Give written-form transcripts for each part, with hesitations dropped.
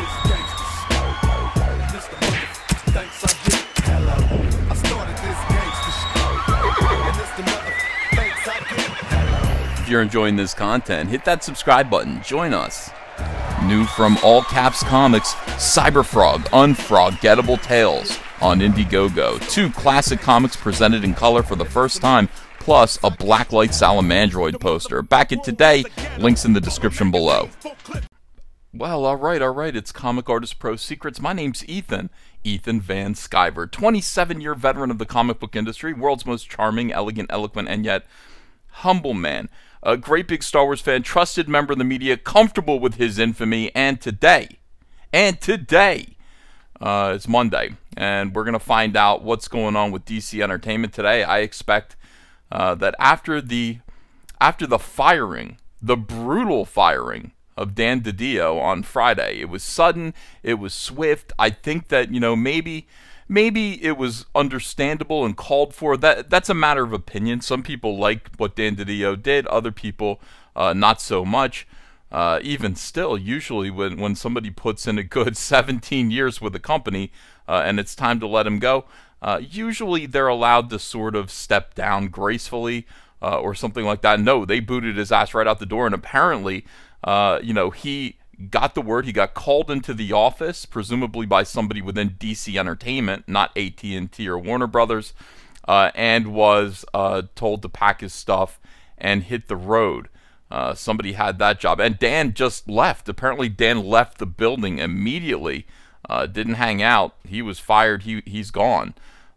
If you're enjoying this content, hit that subscribe button. Join us. New from All Caps Comics, Cyberfrog, Unforgettable Tales on Indiegogo. 2 classic comics presented in color for the first time, plus a Blacklight Salamandroid poster. Back it today, links in the description below. Well, alright, it's Comic Artist Pro Secrets. My name's Ethan Van Sciver, 27-year veteran of the comic book industry, world's most charming, elegant, eloquent, and yet humble man. A great big Star Wars fan, trusted member of the media, comfortable with his infamy, and today, it's Monday, and we're going to find out what's going on with DC Entertainment today. I expect that after the firing, the brutal firing of Dan DiDio on Friday, it was sudden, it was swift. I think that, you know, maybe it was understandable and called for. That's a matter of opinion. Some people like what Dan DiDio did, other people not so much. Even still, usually when somebody puts in a good 17 years with a company and it's time to let him go, usually they're allowed to sort of step down gracefully or something like that. No, they booted his ass right out the door, and apparently, you know, he got the word. He got called into the office, presumably by somebody within DC Entertainment, not AT&T or Warner Brothers, and was told to pack his stuff and hit the road. Somebody had that job, and Dan just left. Apparently, Dan left the building immediately. Didn't hang out. He was fired. He's gone.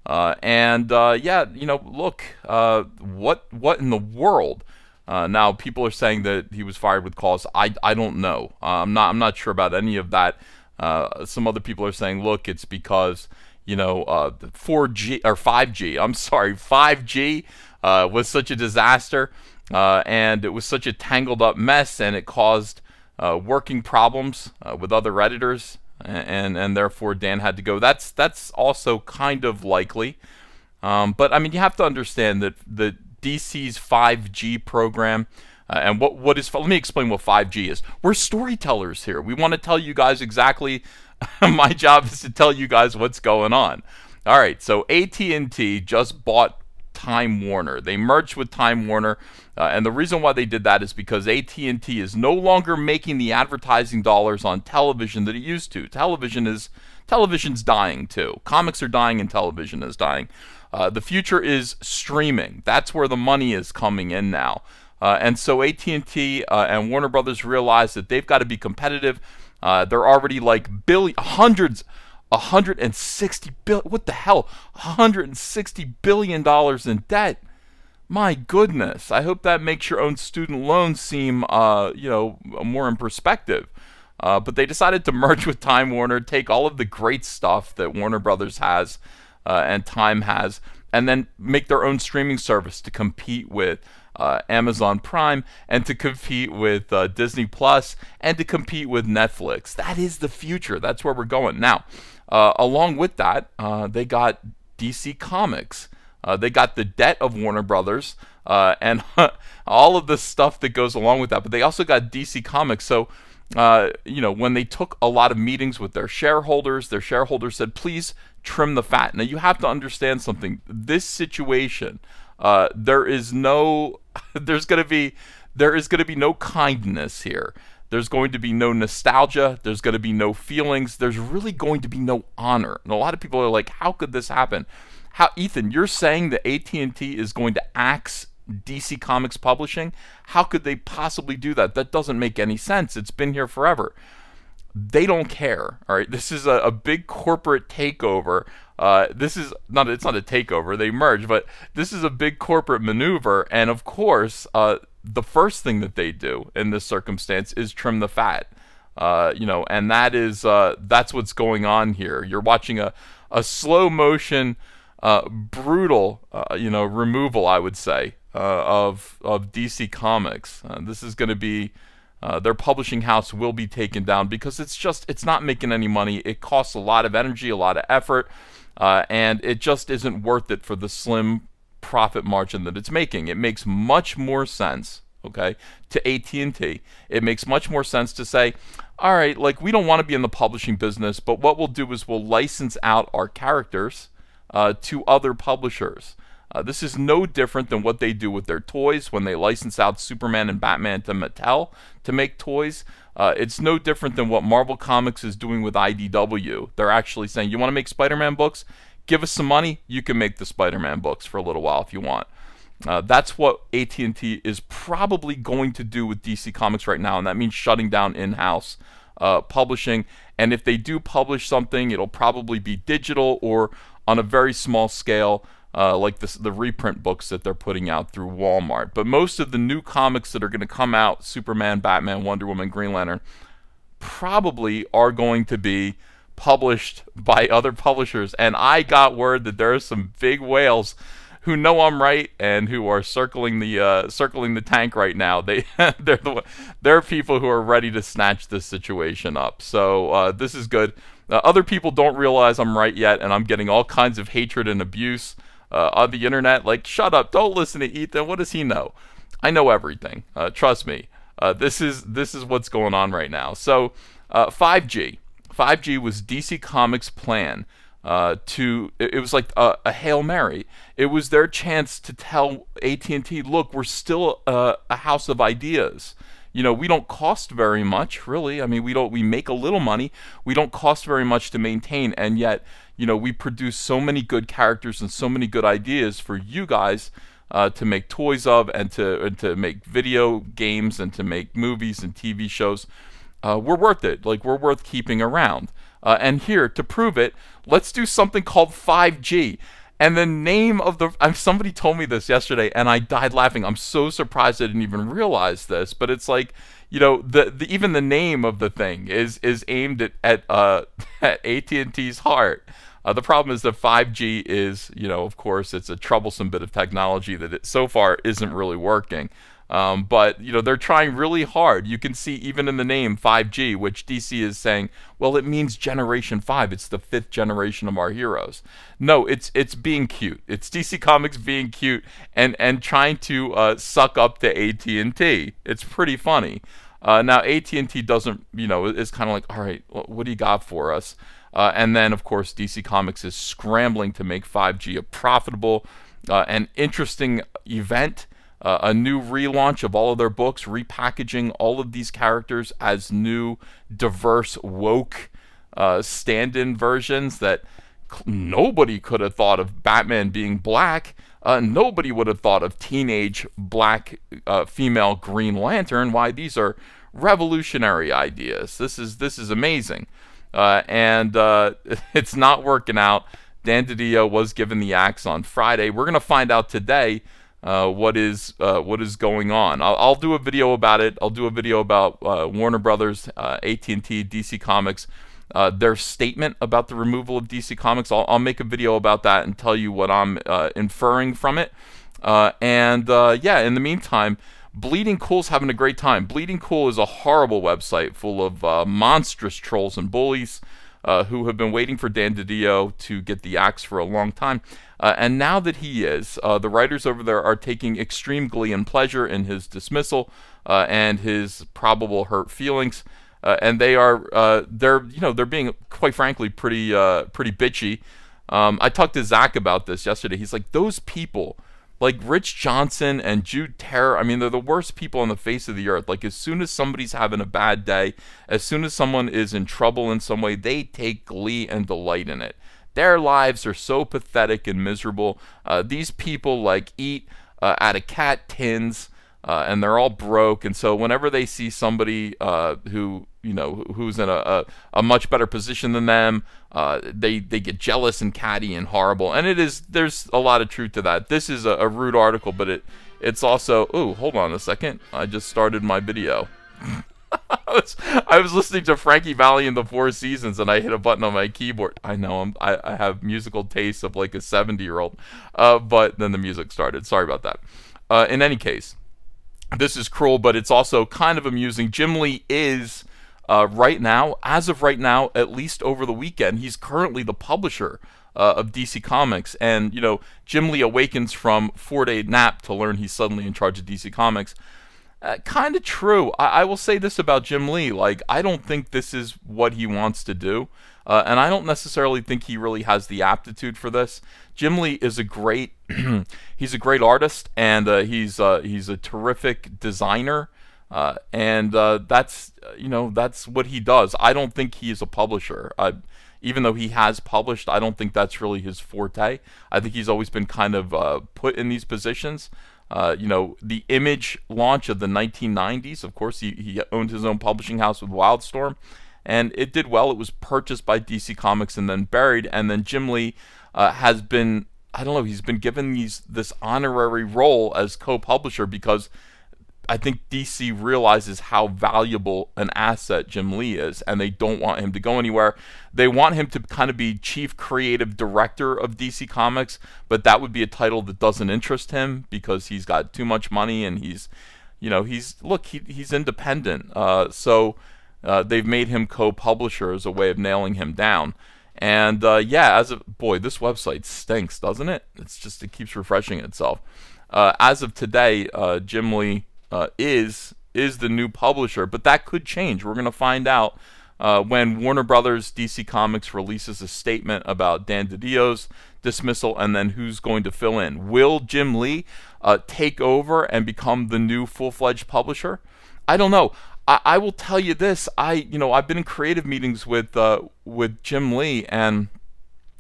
Yeah, you know, look, what in the world? Now people are saying that he was fired with cause. I don't know. I'm not sure about any of that. Some other people are saying, look, it's because, you know, 4G or 5G. I'm sorry, 5G was such a disaster, and it was such a tangled up mess, and it caused working problems with other editors, and therefore Dan had to go. That's also kind of likely, but I mean, you have to understand that the DC's 5G program, and what is, let me explain what 5G is. We're storytellers here. We want to tell you guys exactly, my job is to tell you guys what's going on. All right, so AT&T just bought Time Warner. They merged with Time Warner, and the reason why they did that is because AT&T is no longer making the advertising dollars on television that it used to. Television's dying too. Comics are dying and television is dying. The future is streaming. That's where the money is coming in now. And so AT&T and Warner Brothers realize that they've got to be competitive. They're already like $160 billion in debt. My goodness. I hope that makes your own student loans seem, you know, more in perspective. But they decided to merge with Time Warner, take all of the great stuff that Warner Brothers has and Time has, and then make their own streaming service to compete with Amazon Prime, and to compete with Disney Plus, and to compete with Netflix. That is the future. That's where we're going. Now, along with that, they got DC Comics. They got the debt of Warner Brothers and all of the stuff that goes along with that. But they also got DC Comics. So, you know, when they took a lot of meetings with their shareholders said, please trim the fat. Now, you have to understand something. This situation, there is going to be no kindness here. There's going to be no nostalgia. There's going to be no feelings. There's really going to be no honor. And a lot of people are like, how could this happen? How, Ethan, you're saying that AT&T is going to axe DC Comics Publishing? How could they possibly do that? That doesn't make any sense. It's been here forever. They don't care. All right, this is a big corporate takeover. It's not a takeover. They merge, but this is a big corporate maneuver. And of course, the first thing that they do in this circumstance is trim the fat. You know, and that's what's going on here. You're watching a slow motion, brutal, you know, removal, I would say, of DC Comics. This is going to be, their publishing house will be taken down because it's not making any money. It costs a lot of energy, a lot of effort, and it just isn't worth it for the slim profit margin that it's making. It makes much more sense, okay, to AT&T. It makes much more sense to say, all right, like, we don't want to be in the publishing business, but what we'll do is we'll license out our characters to other publishers. This is no different than what they do with their toys when they license out Superman and Batman to Mattel to make toys. It's no different than what Marvel Comics is doing with IDW. They're actually saying, you want to make Spider-Man books? Give us some money. You can make the Spider-Man books for a little while if you want. That's what AT&T is probably going to do with DC Comics right now, and that means shutting down in-house publishing. And if they do publish something, it'll probably be digital or on a very small scale, like the reprint books that they're putting out through Walmart. But most of the new comics that are going to come out, Superman, Batman, Wonder Woman, Green Lantern, probably are going to be published by other publishers. And I got word that there are some big whales who know I'm right and who are circling the tank right now. They're people who are ready to snatch this situation up. So this is good. Other people don't realize I'm right yet, and I'm getting all kinds of hatred and abuse on the internet. Like, shut up! Don't listen to Ethan. What does he know? I know everything. Trust me. This is what's going on right now. So 5G. 5G was DC Comics' plan. It was like a Hail Mary. It was their chance to tell AT&T, look, we're still a house of ideas. You know, we don't cost very much, really. I mean, we make a little money. We don't cost very much to maintain, and yet, you know, we produce so many good characters and so many good ideas for you guys to make toys of, and to make video games, and to make movies and TV shows. We're worth it. Like, we're worth keeping around. And here, to prove it, let's do something called 5G. And the name of somebody told me this yesterday, and I died laughing. I'm so surprised I didn't even realize this. But it's like, you know, even the name of the thing is aimed at AT&T's heart. The problem is that 5G is, you know, of course, it's a troublesome bit of technology that so far isn't really working. But, you know, they're trying really hard. You can see even in the name 5G, which DC is saying, well, it means Generation 5. It's the 5th generation of our heroes. No, it's being cute. It's DC Comics being cute and trying to suck up to AT&T. It's pretty funny. Now, AT&T doesn't, you know, is kind of like, all right, what do you got for us? And then, of course, DC Comics is scrambling to make 5G a profitable and interesting event. A new relaunch of all of their books, repackaging all of these characters as new, diverse, woke stand-in versions that nobody could have thought of Batman being black. Nobody would have thought of teenage black female Green Lantern. Why, these are revolutionary ideas. This is amazing. And it's not working out. Dan DiDio was given the axe on Friday. We're going to find out today what is going on. I'll do a video about it. I'll do a video about Warner Brothers, AT&T, DC Comics, their statement about the removal of DC Comics. I'll make a video about that and tell you what I'm inferring from it. Yeah, in the meantime, Bleeding Cool's having a great time. Bleeding Cool is a horrible website full of monstrous trolls and bullies who have been waiting for Dan DiDio to get the axe for a long time. And now that he is, the writers over there are taking extreme glee and pleasure in his dismissal and his probable hurt feelings. And they're being, quite frankly, pretty bitchy. I talked to Zach about this yesterday. He's like, those people, like Rich Johnson and Jude Terror, I mean, they're the worst people on the face of the earth. Like, as soon as somebody's having a bad day, as soon as someone is in trouble in some way, they take glee and delight in it. Their lives are so pathetic and miserable. These people, like, eat out of cat tins, and they're all broke. And so whenever they see somebody who's in a much better position than them, they get jealous and catty and horrible. And there's a lot of truth to that. This is a rude article, but it's also, ooh, hold on a second. I just started my video. I was listening to Frankie Valli and the Four Seasons, and I hit a button on my keyboard. I know I have musical tastes of like a 70-year-old, but then the music started. Sorry about that. In any case, this is cruel, but it's also kind of amusing. Jim Lee is right now, as of right now, at least over the weekend, he's currently the publisher of DC Comics. And, you know, Jim Lee awakens from 4-day nap to learn he's suddenly in charge of DC Comics. Kind of true. I will say this about Jim Lee. Like, I don't think this is what he wants to do. And I don't necessarily think he really has the aptitude for this. Jim Lee is a great, he's a great artist, and he's a terrific designer, and that's that's what he does. I don't think he is a publisher. Even though he has published, I don't think that's really his forte. I think he's always been kind of put in these positions. The Image launch of the 1990s, of course, he owned his own publishing house with Wildstorm, and it did well. It was purchased by DC Comics and then buried, and then Jim Lee has been, I don't know, he's been given this honorary role as co-publisher because I think DC realizes how valuable an asset Jim Lee is, and they don't want him to go anywhere. They want him to kind of be chief creative director of DC Comics, but that would be a title that doesn't interest him because he's got too much money, and he's independent. So they've made him co-publisher as a way of nailing him down. And yeah, boy, this website stinks, doesn't it? It keeps refreshing itself. As of today, Jim Lee is the new publisher, but that could change. We're going to find out when Warner Brothers DC Comics releases a statement about Dan DiDio's dismissal, and then who's going to fill in. Will Jim Lee take over and become the new full-fledged publisher? I don't know. I will tell you this. I've been in creative meetings with Jim Lee, and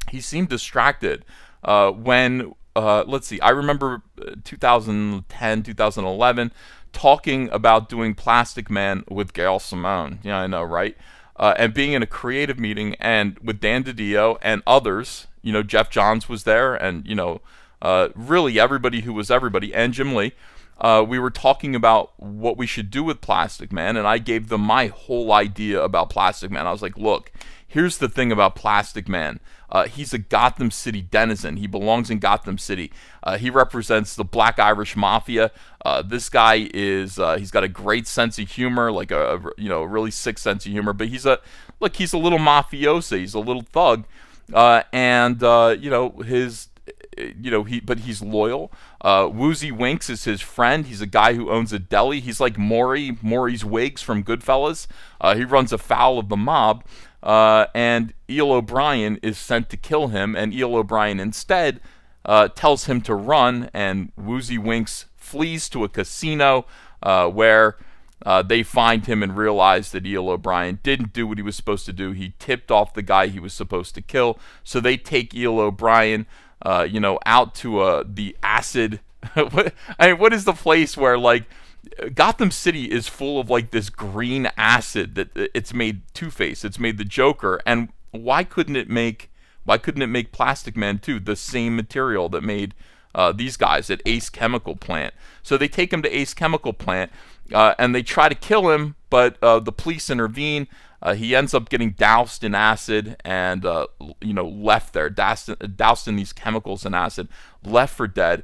he seemed distracted when let's see. I remember 2010, 2011. Talking about doing Plastic Man with Gail Simone. Yeah, I know, right? And being in a creative meeting and with Dan DiDio and others, Jeff Johns was there, and really everybody who was everybody, and Jim Lee. We were talking about what we should do with Plastic Man, and I gave them my whole idea about Plastic Man. I was like, look, here's the thing about Plastic Man. He's a Gotham City denizen. He belongs in Gotham City. He represents the Black Irish Mafia. This guy he's got a great sense of humor, like a really sick sense of humor. But he's a little mafioso. He's a little thug, and but he's loyal. Woozy Winks is his friend. He's a guy who owns a deli. He's like Maurice Wiggs from Goodfellas. He runs afoul of the mob. And Eel O'Brien is sent to kill him, and Eel O'Brien instead tells him to run, and Woozy Winks flees to a casino where they find him and realize that Eel O'Brien didn't do what he was supposed to do. He tipped off the guy he was supposed to kill, so they take Eel O'Brien out to the acid. What is the place where, like, Gotham City is full of like this green acid that it's made Two-Face, it's made the Joker, and why couldn't it make Plastic Man too, the same material that made these guys at Ace Chemical Plant? So they take him to Ace Chemical Plant, and they try to kill him, but the police intervene. He ends up getting doused in acid and left there, doused in these chemicals and acid, left for dead.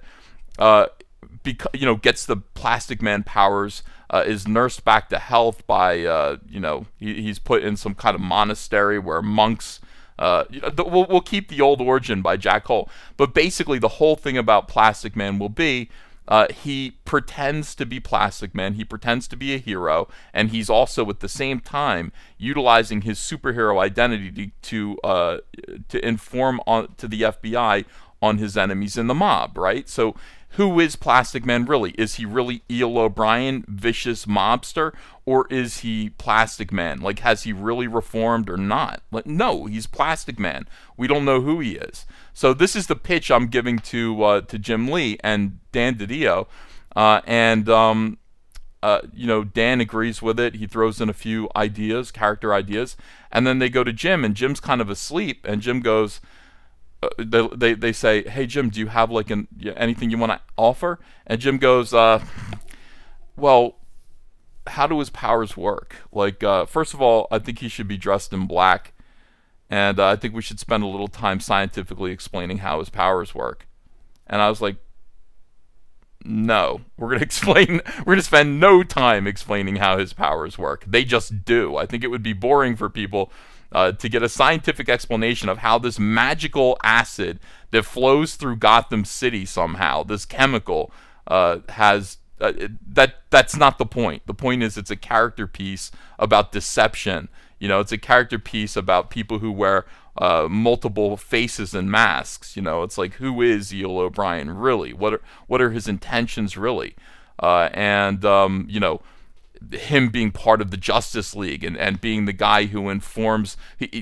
Gets the Plastic Man powers, is nursed back to health by, he's put in some kind of monastery where monks, we'll keep the old origin by Jack Cole, but basically the whole thing about Plastic Man will be, he pretends to be Plastic Man, he pretends to be a hero, and he's also at the same time utilizing his superhero identity to inform to the FBI on his enemies in the mob, right? So who is Plastic Man really? Is he really Eel O'Brien, vicious mobster, or is he Plastic Man? Like, has he really reformed or not? Like, no, he's Plastic Man. We don't know who he is. So this is the pitch I'm giving to Jim Lee and Dan DiDio, Dan agrees with it. He throws in a few ideas, character ideas, and then they go to Jim, and Jim's kind of asleep, and Jim goes, they say, hey Jim, do you have like anything you want to offer? And Jim goes, well, how do his powers work? Like, first of all, I think he should be dressed in black, and I think we should spend a little time scientifically explaining how his powers work. And I was like, no, we're gonna spend no time explaining how his powers work. They just do. I think it would be boring for people to get a scientific explanation of how this magical acid that flows through Gotham City somehow, this chemical, has that's not the point. The point is it's a character piece about deception. You know, it's a character piece about people who wear multiple faces and masks. You know, it's like, who is Eel O'Brien really? What are his intentions really? You know, him being part of the Justice League and being the guy who informs,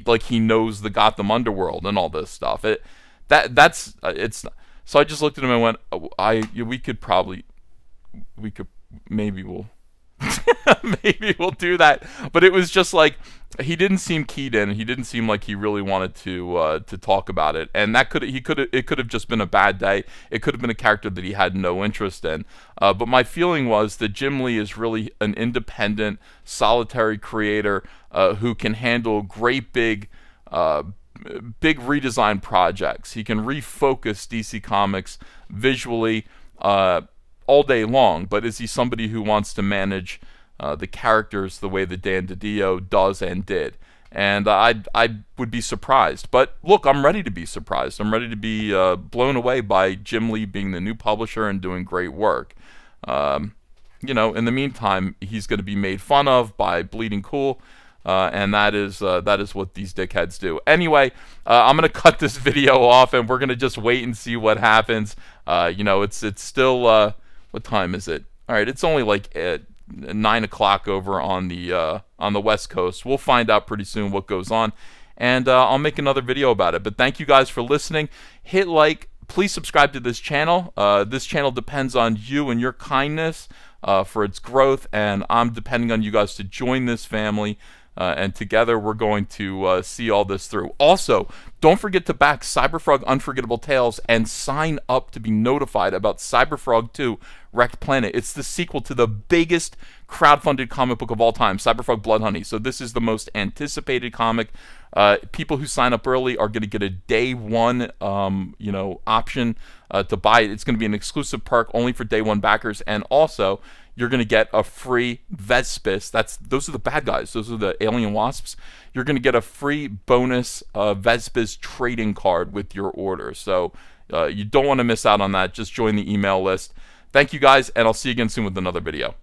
like he knows the Gotham underworld and all this stuff. So I just looked at him and went, maybe we'll maybe we'll do that. But it was just like, he didn't seem keyed in. He didn't seem like he really wanted to talk about it. And it could have just been a bad day. It could have been a character that he had no interest in. But my feeling was that Jim Lee is really an independent, solitary creator who can handle great big redesign projects. He can refocus DC Comics visually all day long, but is he somebody who wants to manage the characters the way that Dan DiDio does and did? And I would be surprised. But look, I'm ready to be surprised. I'm ready to be blown away by Jim Lee being the new publisher and doing great work. You know, in the meantime, he's going to be made fun of by Bleeding Cool. And that is what these dickheads do. Anyway, I'm gonna cut this video off, and we're gonna just wait and see what happens. You know, it's still what time is it? All right, it's only like 9 o'clock over on the West Coast. We'll find out pretty soon what goes on, and I'll make another video about it. But thank you guys for listening. Hit like. Please subscribe to this channel. This channel depends on you and your kindness for its growth, and I'm depending on you guys to join this family. And together we're going to see all this through. Also, don't forget to back Cyberfrog Unforgettable Tales and sign up to be notified about Cyberfrog 2 Wrecked Planet. It's the sequel to the biggest crowdfunded comic book of all time, Cyberfrog Blood Honey. So this is the most anticipated comic. People who sign up early are going to get a day one you know, option to buy it. It's going to be an exclusive perk only for day one backers, and also you're going to get a free Vespis. Those are the bad guys. Those are the alien wasps. You're going to get a free bonus Vespis trading card with your order. So you don't want to miss out on that. Just join the email list. Thank you guys, and I'll see you again soon with another video.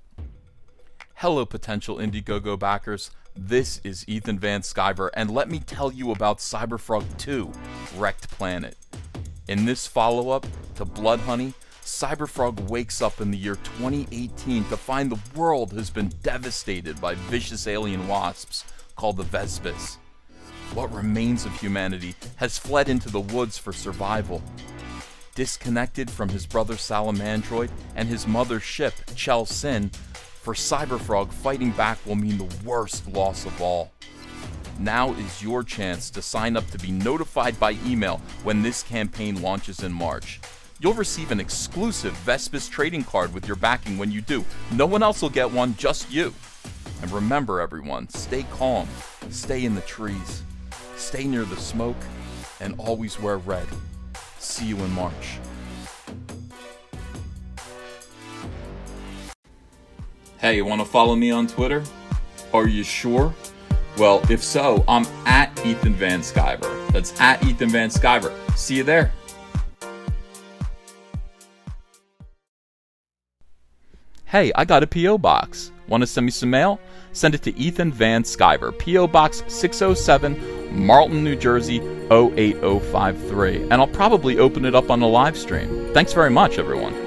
Hello, potential Indiegogo backers. This is Ethan Van Sciver, and let me tell you about Cyberfrog 2 Wrecked Planet. In this follow-up to Blood Honey, Cyberfrog wakes up in the year 2018 to find the world has been devastated by vicious alien wasps called the Vespis. What remains of humanity has fled into the woods for survival. Disconnected from his brother Salamandroid and his mother's ship, Chel Sin, for Cyberfrog, fighting back will mean the worst loss of all. Now is your chance to sign up to be notified by email when this campaign launches in March. You'll receive an exclusive Vespis trading card with your backing when you do. No one else will get one, just you. And remember everyone, stay calm, stay in the trees, stay near the smoke, and always wear red. See you in March. Hey, you want to follow me on Twitter? Are you sure? Well, if so, I'm at Ethan Van Sciver. That's at Ethan Van Sciver. See you there. Hey, I got a P.O. box. Want to send me some mail? Send it to Ethan Van Sciver, P.O. Box 607, Marlton, New Jersey, 08053. And I'll probably open it up on the live stream. Thanks very much, everyone.